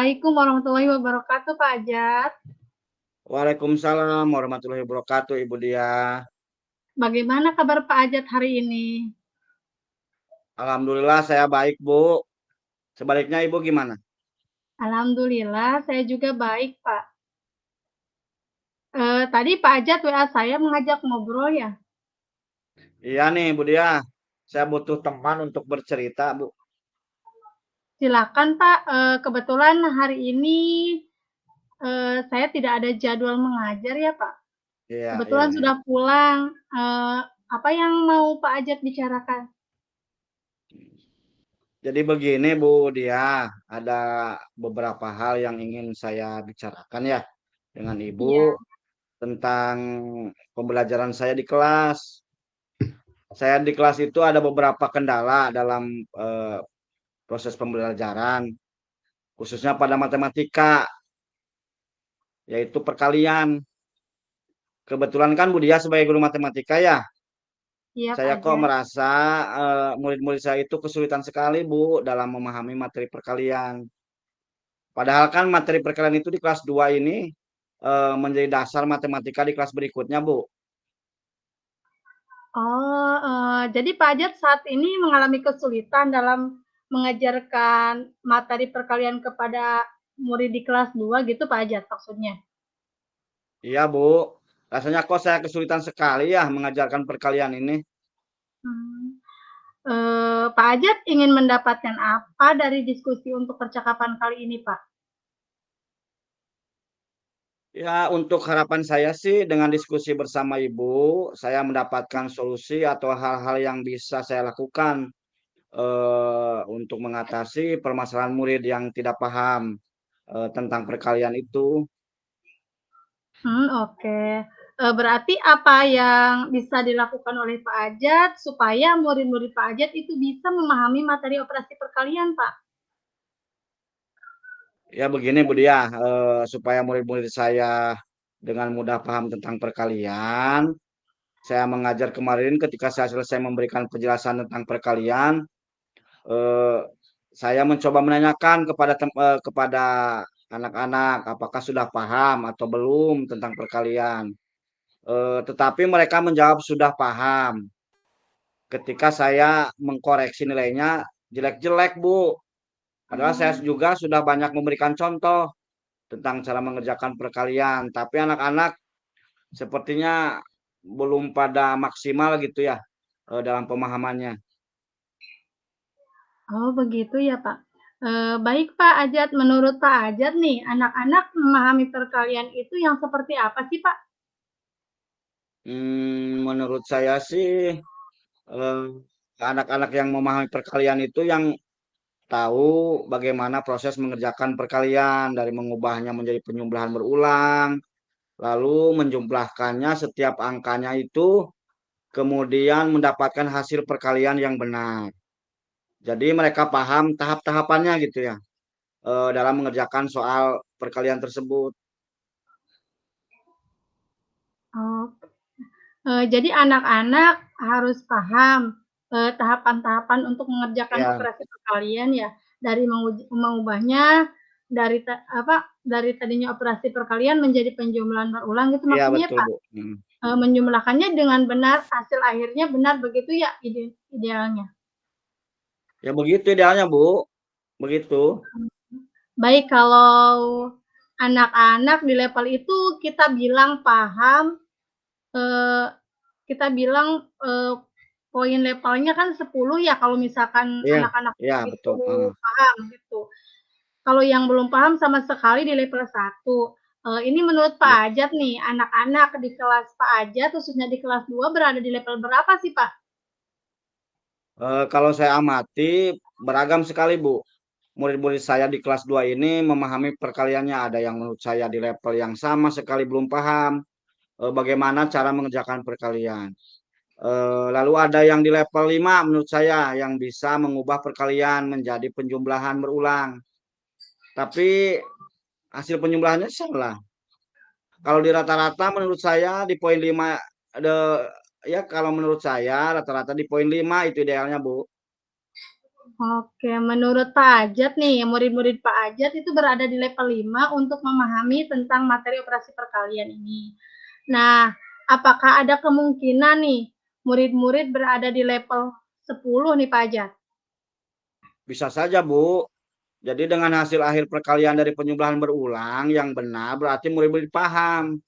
Assalamualaikum warahmatullahi wabarakatuh, Pak Ajat. Waalaikumsalam warahmatullahi wabarakatuh, Ibu Dia. Bagaimana kabar Pak Ajat hari ini? Alhamdulillah saya baik, Bu. Sebaliknya Ibu gimana? Alhamdulillah, saya juga baik, Pak. Tadi Pak Ajat WA saya mengajak ngobrol ya. Iya nih, Bu Dia. Saya butuh teman untuk bercerita, Bu. Silakan Pak. Kebetulan hari ini saya tidak ada jadwal mengajar ya, Pak. Iya, iya, Kebetulan iya. sudah pulang. Apa yang mau Pak Ajat bicarakan? Jadi begini, Bu Dia. Ada beberapa hal yang ingin saya bicarakan ya dengan Iya, Ibu tentang pembelajaran saya di kelas. Saya di kelas itu ada beberapa kendala dalam proses pembelajaran, khususnya pada matematika, yaitu perkalian. Kebetulan kan Bu Dia sebagai guru matematika ya, iya Pak saya kok Ajat. merasa murid-murid saya itu kesulitan sekali Bu dalam memahami materi perkalian. Padahal kan materi perkalian itu di kelas 2 ini menjadi dasar matematika di kelas berikutnya Bu. Oh, jadi Pak Ajat saat ini mengalami kesulitan dalam mengajarkan materi perkalian kepada murid di kelas 2 gitu Pak Ajat maksudnya? Iya Bu, rasanya kok saya kesulitan sekali ya mengajarkan perkalian ini. Hmm. Pak Ajat ingin mendapatkan apa dari diskusi untuk percakapan kali ini Pak? Ya untuk harapan saya sih dengan diskusi bersama Ibu, saya mendapatkan solusi atau hal-hal yang bisa saya lakukan untuk mengatasi permasalahan murid yang tidak paham tentang perkalian itu. Oke. Berarti apa yang bisa dilakukan oleh Pak Ajat supaya murid-murid Pak Ajat itu bisa memahami materi operasi perkalian Pak? Ya begini Bu Dia, supaya murid-murid saya dengan mudah paham tentang perkalian, saya mengajar kemarin ketika saya selesai memberikan penjelasan tentang perkalian, eh, saya mencoba menanyakan kepada anak-anak apakah sudah paham atau belum tentang perkalian. Tetapi mereka menjawab sudah paham. Ketika saya mengkoreksi nilainya jelek-jelek Bu. Padahal saya juga sudah banyak memberikan contoh tentang cara mengerjakan perkalian, tapi anak-anak sepertinya belum pada maksimal gitu ya dalam pemahamannya. Oh begitu ya Pak. Baik Pak Ajat, menurut Pak Ajat nih, anak-anak memahami perkalian itu yang seperti apa sih Pak? Menurut saya sih eh, anak-anak yang memahami perkalian itu yang tahu bagaimana proses mengerjakan perkalian dari mengubahnya menjadi penjumlahan berulang, lalu menjumlahkannya setiap angkanya itu, kemudian mendapatkan hasil perkalian yang benar. Jadi mereka paham tahap-tahapannya gitu ya dalam mengerjakan soal perkalian tersebut. Oh, jadi anak-anak harus paham tahapan-tahapan untuk mengerjakan Ya, operasi perkalian ya, dari mengubahnya dari tadinya operasi perkalian menjadi penjumlahan berulang gitu iya maksudnya betul Pak? Bu. Menjumlahkannya dengan benar, hasil akhirnya benar begitu ya idealnya? Ya begitu idealnya Bu, begitu. Baik, kalau anak-anak di level itu kita bilang paham, eee, kita bilang, poin levelnya kan 10 ya kalau misalkan Iya, anak-anak iya itu betul. paham gitu. Kalau yang belum paham sama sekali di level 1. Ini menurut Pak Ya. Ajat nih, anak-anak di kelas Pak Ajat khususnya di kelas 2 berada di level berapa sih, Pak? Kalau saya amati beragam sekali Bu. Murid-murid saya di kelas 2 ini memahami perkaliannya. Ada yang menurut saya di level yang sama sekali belum paham bagaimana cara mengerjakan perkalian. Lalu ada yang di level 5 menurut saya yang bisa mengubah perkalian menjadi penjumlahan berulang. Tapi hasil penjumlahannya salah. Kalau di rata-rata menurut saya di poin 5 ada ya kalau menurut saya rata-rata di poin 5 itu idealnya, Bu. Oke, menurut Pak Ajat nih, murid-murid Pak Ajat itu berada di level 5 untuk memahami tentang materi operasi perkalian ini. Nah, apakah ada kemungkinan nih murid-murid berada di level 10 nih Pak Ajat? Bisa saja, Bu. Jadi dengan hasil akhir perkalian dari penjumlahan berulang yang benar berarti murid-murid paham.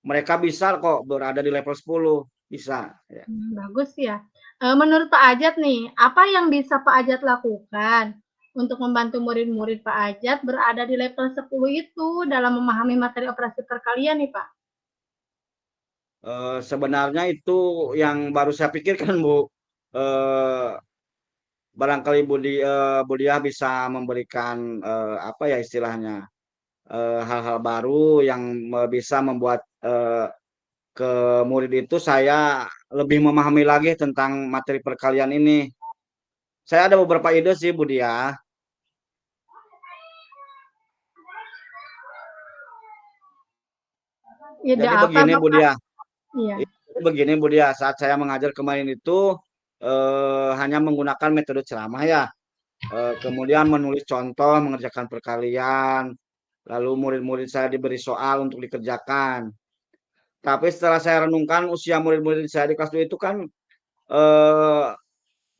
Mereka bisa kok berada di level 10. Bisa. Ya. Bagus ya. Menurut Pak Ajat nih, apa yang bisa Pak Ajat lakukan untuk membantu murid-murid Pak Ajat berada di level 10 itu dalam memahami materi operasi perkalian nih Pak? Sebenarnya itu yang baru saya pikirkan, Bu. Eh, Barangkali Budiah bisa memberikan apa ya istilahnya hal-hal baru yang bisa membuat ke murid itu saya lebih memahami lagi tentang materi perkalian ini. Saya ada beberapa ide sih, Budiah. Ide Jadi apa begini, Bapak? Budiah. Iya. Begini, Budiah. Saat saya mengajar kemarin itu hanya menggunakan metode ceramah ya. Kemudian menulis contoh mengerjakan perkalian. Lalu murid-murid saya diberi soal untuk dikerjakan. Tapi setelah saya renungkan usia murid-murid saya di kelas 2 itu kan eh,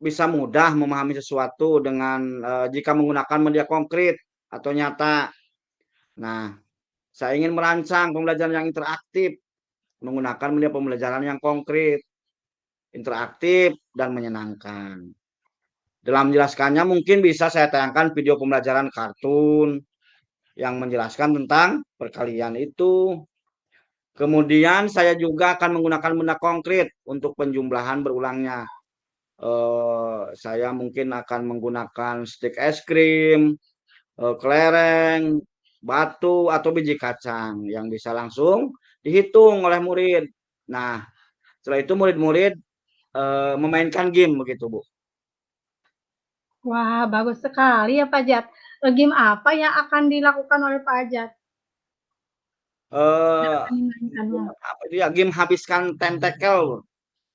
bisa mudah memahami sesuatu dengan jika menggunakan media konkret atau nyata. Nah, saya ingin merancang pembelajaran yang interaktif menggunakan media pembelajaran yang konkret, interaktif, dan menyenangkan. Dalam menjelaskannya mungkin bisa saya tayangkan video pembelajaran kartun yang menjelaskan tentang perkalian itu. Kemudian saya juga akan menggunakan benda konkret untuk penjumlahan berulangnya. Saya mungkin akan menggunakan stik es krim, kelereng, batu, atau biji kacang yang bisa langsung dihitung oleh murid. Nah, setelah itu murid-murid memainkan game begitu, Bu. Wah, bagus sekali ya Pak Jat. Game apa yang akan dilakukan oleh Pak Ajat? Yang Eh, akan dimainkannya? Apa itu ya? Game habiskan tentakel,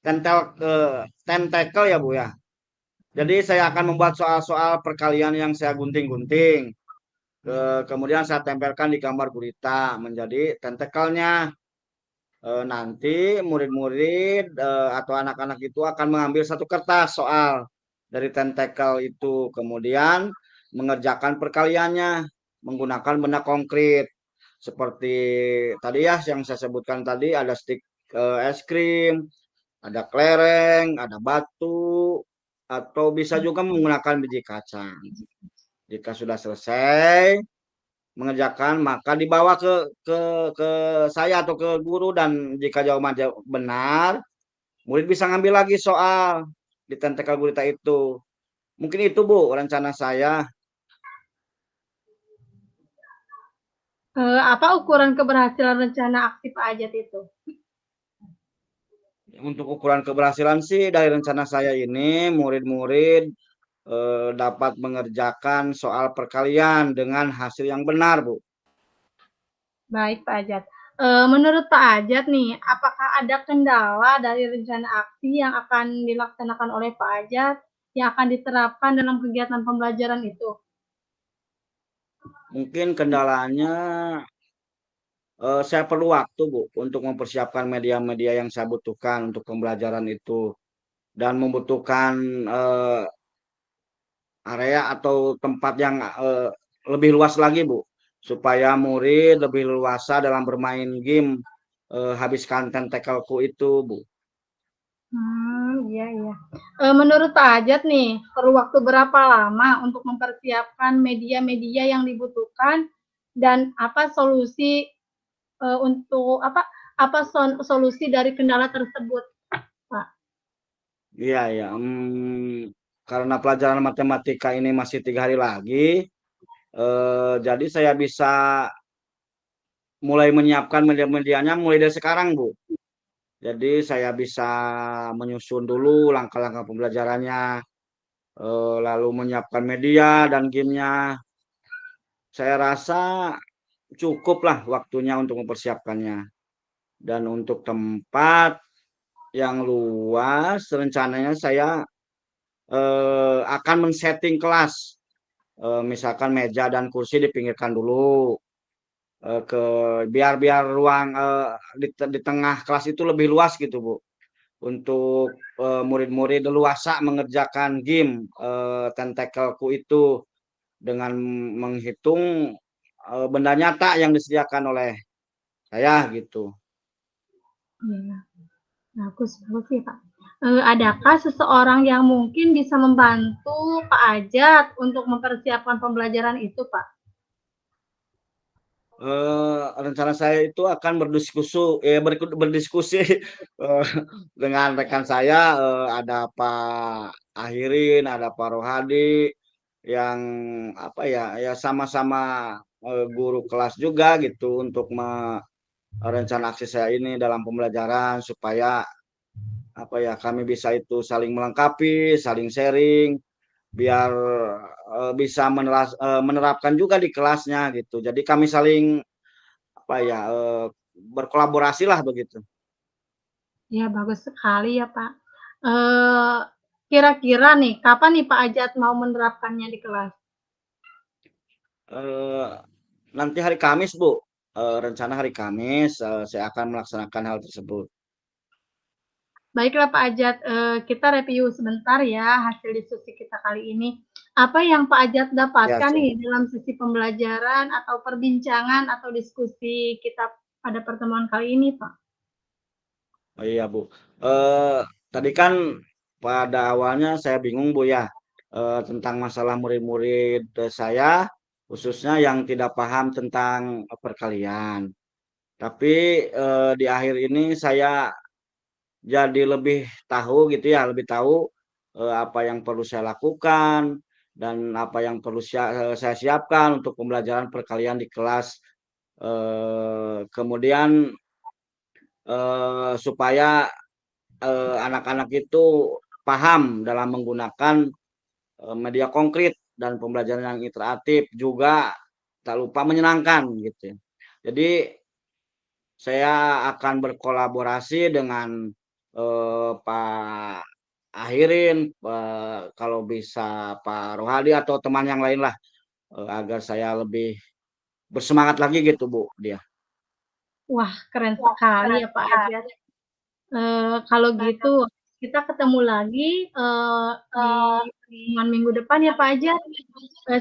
tentel tentakel ya, Bu ya. Jadi saya akan membuat soal-soal perkalian yang saya gunting-gunting. Kemudian saya tempelkan di gambar gurita menjadi tentakelnya. Nanti murid-murid atau anak-anak itu akan mengambil satu kertas soal dari tentakel itu, kemudian mengerjakan perkaliannya menggunakan benda konkret seperti tadi ya yang saya sebutkan tadi ada stik es krim, ada kelereng, ada batu, atau bisa juga menggunakan biji kacang. Jika sudah selesai mengerjakan maka dibawa ke ke saya atau ke guru dan jika jawabannya benar murid bisa ngambil lagi soal di tentakel gurita itu. Mungkin itu Bu rencana saya. Apa ukuran keberhasilan rencana aksi Pak Ajat itu? Untuk ukuran keberhasilan sih dari rencana saya ini murid-murid dapat mengerjakan soal perkalian dengan hasil yang benar Bu. Baik Pak Ajat. Menurut Pak Ajat nih, apakah ada kendala dari rencana aksi yang akan dilaksanakan oleh Pak Ajat yang akan diterapkan dalam kegiatan pembelajaran itu? Mungkin kendalanya saya perlu waktu Bu untuk mempersiapkan media-media yang saya butuhkan untuk pembelajaran itu dan membutuhkan eh, area atau tempat yang lebih luas lagi, Bu, supaya murid lebih leluasa dalam bermain game habiskan tentakelku itu, Bu. Iya iya. Menurut Pak Ajat nih, perlu waktu berapa lama untuk mempersiapkan media-media yang dibutuhkan dan apa solusi untuk apa solusi dari kendala tersebut, Pak? Iya, ya. Karena pelajaran matematika ini masih 3 hari lagi, jadi saya bisa mulai menyiapkan media-medianya mulai dari sekarang, Bu. Jadi saya bisa menyusun dulu langkah-langkah pembelajarannya, lalu menyiapkan media dan gamenya. Saya rasa cukuplah waktunya untuk mempersiapkannya. Dan untuk tempat yang luas, rencananya saya akan men-setting kelas. Misalkan meja dan kursi dipinggirkan dulu, ke biar biar ruang, di tengah kelas itu lebih luas gitu, Bu. Untuk, murid-murid leluasa mengerjakan game, tentakelku itu dengan menghitung, benda nyata yang disediakan oleh saya gitu. Iya, bagus bagus sih, Pak. Adakah seseorang yang mungkin bisa membantu Pak Ajat untuk mempersiapkan pembelajaran itu, Pak? Rencana saya itu akan berdiskusi, eee, dengan rekan saya, ada Pak Ahirin, ada Pak Rohadi, yang apa ya, ya sama-sama, guru kelas juga gitu untuk rencana aksi saya ini dalam pembelajaran supaya apa ya, kami bisa itu saling melengkapi, saling sharing, biar, bisa menerapkan juga di kelasnya gitu. Jadi kami saling apa ya, berkolaborasilah begitu. Ya, bagus sekali ya, Pak. Eee, Kira-kira nih, kapan nih Pak Ajat mau menerapkannya di kelas? Eee, Nanti hari Kamis, Bu, rencana hari Kamis, saya akan melaksanakan hal tersebut. Baiklah Pak Ajat, kita review sebentar ya hasil diskusi kita kali ini. Apa yang Pak Ajat Ya, dapatkan siap. nih dalam sesi pembelajaran atau perbincangan atau diskusi kita pada pertemuan kali ini, Pak? Oh iya, Bu. Eee, Tadi kan pada awalnya saya bingung, Bu, ya, tentang masalah murid-murid, saya, khususnya yang tidak paham tentang, perkalian. Tapi, di akhir ini saya jadi lebih tahu gitu ya, lebih tahu, apa yang perlu saya lakukan dan apa yang perlu saya siapkan untuk pembelajaran perkalian di kelas, kemudian, supaya, anak-anak itu paham dalam menggunakan, media konkret dan pembelajaran yang interaktif juga tak lupa menyenangkan gitu ya. Jadi saya akan berkolaborasi dengan, Pak Ahirin, kalau bisa Pak Rohadi atau teman yang lain lah, agar saya lebih bersemangat lagi gitu, Bu, dia. Wah, keren sekali ya Pak Ajat. Kalau gitu kita ketemu lagi, di pertemuan minggu depan ya Pak Ajat.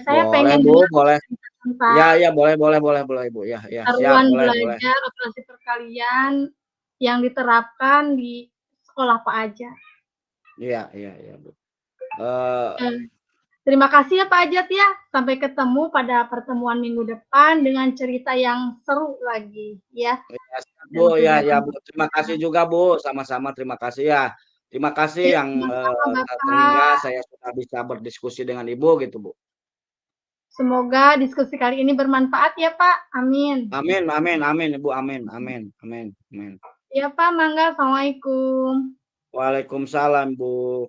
Saya Boleh, pengen Bu, dengar boleh. tentang Ya ya, boleh boleh boleh boleh, Ibu, ya ya, siap, keseruan boleh boleh. belajar operasi perkalian yang diterapkan di sekolah Pak Ajat. Iya iya iya, Bu. Eee, Eee, Terima kasih ya Pak Ajat ya. Sampai ketemu pada pertemuan minggu depan dengan cerita yang seru lagi ya, iya siap, Bu, dan ya ya, pelajaran Bu. Terima kasih juga, Bu, sama-sama terima kasih ya. Terima kasih ya, yang, sama-sama terhingga Bapak. saya sudah bisa berdiskusi dengan Ibu gitu, Bu. Semoga diskusi kali ini bermanfaat ya Pak, amin. Amin amin amin, Ibu, amin amin amin amin. Ya Pak, mangga, assalamualaikum. Waalaikumsalam, Bu.